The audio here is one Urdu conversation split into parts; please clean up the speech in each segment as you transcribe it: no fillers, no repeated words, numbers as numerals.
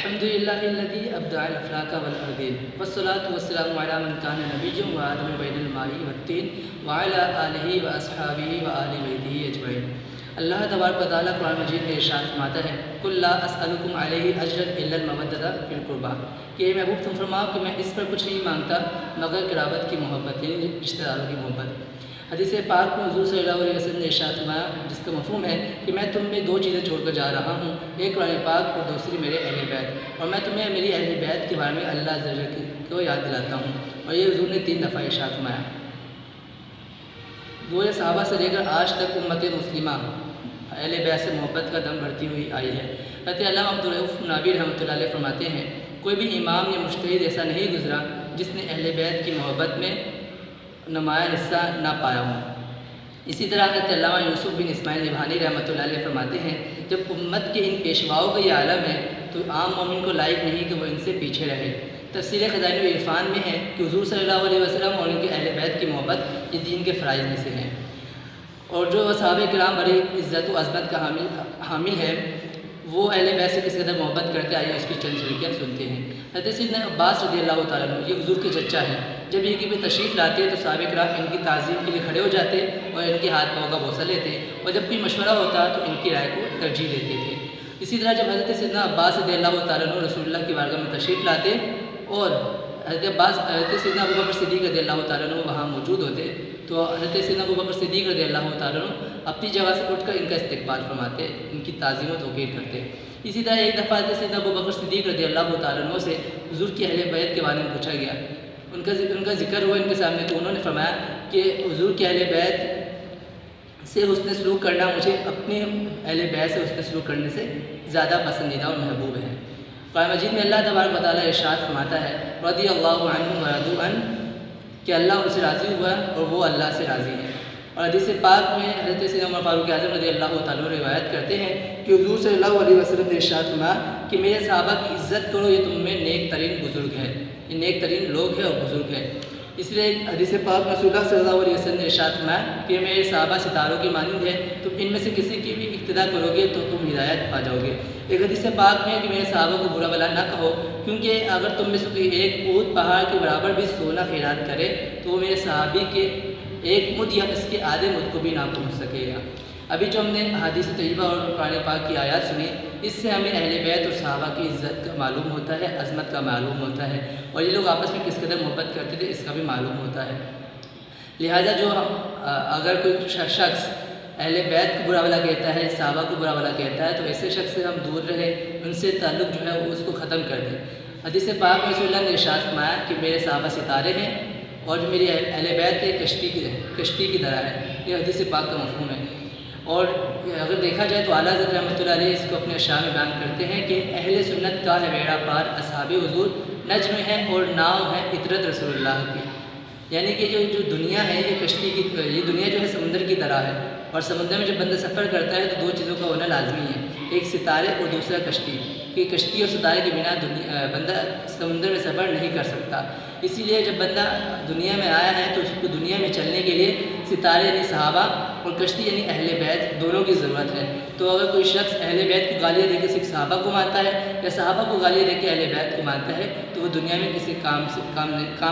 الحمد للہ الذی ابدع الافلاک والارضین والصلاة والسلام علی من کان نبیا وآدم بین الماء والطین وعلی آلہ واصحابہ وآل بیتہ اجمعین۔ اللہ تبارک و تعالیٰ قرآن مجید میں ارشاد فرماتا ہے قل لا اسألکم علیہ اجرا الا المودۃ فی القربیٰ کہ اے محبوب تم فرماؤ کہ میں اس پر کچھ نہیں مانگتا مگر قرابت کی محبت، یعنی رشتہ داروں کی محبت۔ حدیث پاک میں حضور صلی اللہ علیہ وسلم نے ارشاد فرمایا جس کا مفہوم ہے کہ میں تم میں دو چیزیں چھوڑ کر جا رہا ہوں، ایک قرآن پاک اور دوسری میرے اہل بیت، اور میں تمہیں میری اہل بیت کے بارے میں اللہ عز و جل کو یاد دلاتا ہوں۔ اور یہ حضور نے 3 دفعہ ارشاد فرمایا۔ دور صحابہ سے لے کر آج تک امت مسلمہ اہل بیت سے محبت کا دم بڑھتی ہوئی آئی ہے۔ حضرت علامہ عبدالرؤف مناوی رحمۃ اللہ علیہ فرماتے ہیں کوئی بھی امام یا مجتہد ایسا نہیں گزرا جس نے اہل بیت کی محبت میں نمایاں حصہ نہ پایا ہوں۔ اسی طرح حضرت علامہ یوسف بن اسماعیل نبہانی رحمۃ اللہ علیہ فرماتے ہیں جب امت کے ان پیشواؤں کا یہ عالم ہے تو عام مومن کو لائق نہیں کہ وہ ان سے پیچھے رہے۔ تفسیر خزائن العرفان میں ہے کہ حضور صلی اللہ علیہ وسلم اور ان کے اہل بیت کی محبت یہ دین کے فرائض میں سے ہیں، اور جو صحابہ کرام بڑی عزت و عظمت کا حامل ہے وہ اہل بیت سے کس قدر محبت کرتے آئیے اس کی چند جھلکیاں سنتے ہیں۔ حضرت سیدنا عباس رضی اللہ تعالیٰ عنہ یہ حضور کے چچا ہیں، جب یہ کہ تشریف لاتے تو صحابہ کرام ان کی تعظیم کے لیے کھڑے ہو جاتے اور ان کے ہاتھ پاؤں کا بوسہ لیتے، اور جب کوئی مشورہ ہوتا تو ان کی رائے کو ترجیح دیتے تھے۔ اسی طرح جب حضرت سیدنا عباس رضی اللہ تعالیٰ عنہ رسول اللہ کی بارگاہ میں تشریف لاتے اور حضرت سیدنا ابوبکر صدیق رضی اللہ تعالیٰ عنہ وہاں موجود ہوتے تو حضرت سیدنا ابوبکر صدیق رضی اللہ تعالیٰ عنہ اپنی جگہ سے اٹھ کر ان کا استقبال فرماتے، ان کی تعظیم و توقیر کرتے۔ اسی طرح ایک دفعہ حضرت سیدنا ابوبکر صدیق رضی اللہ تعالیٰ عنہ سے حضور کی اہل بیت کے بارے میں پوچھا گیا، ان کا ذکر ہوا ان کے سامنے، تو انہوں نے فرمایا کہ حضور کی اہل بیت سے حسن سلوک کرنا مجھے اپنے اہل بیت سے حسن سلوک کرنے سے زیادہ پسندیدہ اور محبوب ہے۔ قرآن مجید میں اللہ تبارک و تعالیٰ ارشاد فرماتا ہے رضی اللہ عنہم ورضوا عنہ کہ اللہ ان سے راضی ہوا اور وہ اللہ سے راضی ہے۔ اور حدیث پاک میں حضرت سیدنا عمر فاروق اعظم رضی اللہ تعالیٰ عنہ روایت کرتے ہیں کہ حضور صلی اللہ علیہ وسلم نے ارشاد فرمایا کہ میرے صحابہ کی عزت کرو، یہ تم میں نیک ترین بزرگ ہے، یہ نیک ترین لوگ ہیں اور بزرگ ہیں۔ اس لیے حدیث پاک میں رسول اللہ صلی اللہ علیہ وسلم نے ارشاد فرمایا کہ میرے صحابہ ستاروں کی مانند ہیں، تم ان میں سے کسی کی بھی اقتداء کرو گے تو تم ہدایت پا جاؤ گے۔ ایک حدیث پاک میں ہے کہ میرے صحابہ کو برا بھلا نہ کہو، کیونکہ اگر تم میں سے کوئی ایک اونٹ پہاڑ کے برابر بھی سونا خیرات کرے تو وہ میرے صحابی کے ایک مد یا اس کے آدھے مد کو بھی نہ پہنچ سکے گا۔ ابھی جو ہم نے حدیث طیبہ اور قرآن پاک کی آیات سنی، اس سے ہمیں اہل بیت اور صحابہ کی عزت کا معلوم ہوتا ہے، عظمت کا معلوم ہوتا ہے، اور یہ لوگ آپس میں کس قدر محبت کرتے تھے اس کا بھی معلوم ہوتا ہے۔ لہٰذا جو اگر کوئی شخص اہل بیت کو برا بھلا کہتا ہے، صحابہ کو برا بھلا کہتا ہے، تو ایسے شخص سے ہم دور رہیں، ان سے تعلق جو ہے وہ اس کو ختم کر دیں۔ حدیث پاک میں رسول اللہ نے ارشاد فرمایا کہ میرے صحابہ ستارے ہیں اور جو میری اہل بیت ہے کشتی کی طرح ہے، یہ حدیث پاک کا مفہوم ہے۔ اور اگر دیکھا جائے تو اعلیٰ حضرت رحمۃ اللہ علیہ اس کو اپنے اشعار میں بیان کرتے ہیں کہ اہل سنت کا ہے بیڑا پار، اصحاب حضور نجم ہے اور ناؤ ہے عطرت رسول اللہ کی، یعنی کہ جو دنیا ہے یہ دنیا جو ہے سمندر کی طرح ہے، اور سمندر میں جب بندہ سفر کرتا ہے تو 2 چیزوں کا ہونا لازمی ہے، ایک ستارے اور دوسرا کشتی، کہ کشتی اور ستارے کے بنا بندہ سمندر میں سفر نہیں کر سکتا۔ اسی لیے جب بندہ دنیا میں آیا ہے تو اس کو دنیا میں چلنے کے لیے ستارے یعنی صحابہ اور کشتی یعنی اہل بیت دونوں کی ضرورت ہے۔ تو اگر کوئی شخص اہل بیت کو گالیاں دے کے صرف صحابہ کو مانتا ہے یا صحابہ کو گالیاں دے کے اہل بیت کو مانتا ہے تو وہ دنیا میں کسی کام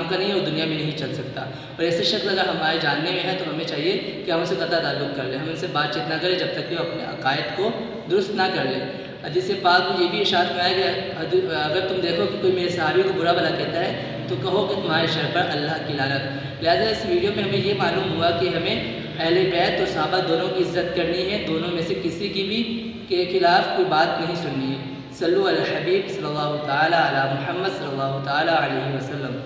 کا نہیں ہے اور دنیا میں نہیں چل سکتا۔ اور ایسے شخص اگر ہمارے جاننے میں ہے تو ہمیں چاہیے کہ ہم ان سے قطع تعلق کر لیں، ہم ان سے بات چیت نہ کریں جب تک کہ وہ اپنے عقائد کو درست نہ کر لیں۔ حدیث پاک میں یہ بھی ارشاد میں ہے کہ اگر تم دیکھو کہ کوئی میرے صحابی کو برا بھلا کہتا ہے تو کہو کہ تمہارے شر پر اللہ کی لعنت۔ لہٰذا اس ویڈیو میں ہمیں یہ معلوم ہوا کہ ہمیں اہل بیت اور صحابہ دونوں کی عزت کرنی ہے، دونوں میں سے کسی کی بھی کے خلاف کوئی بات نہیں سننی ہے۔ صلو علی الحبیب صلی اللہ تعالیٰ علی محمد صلی اللہ تعالیٰ علیہ وسلم۔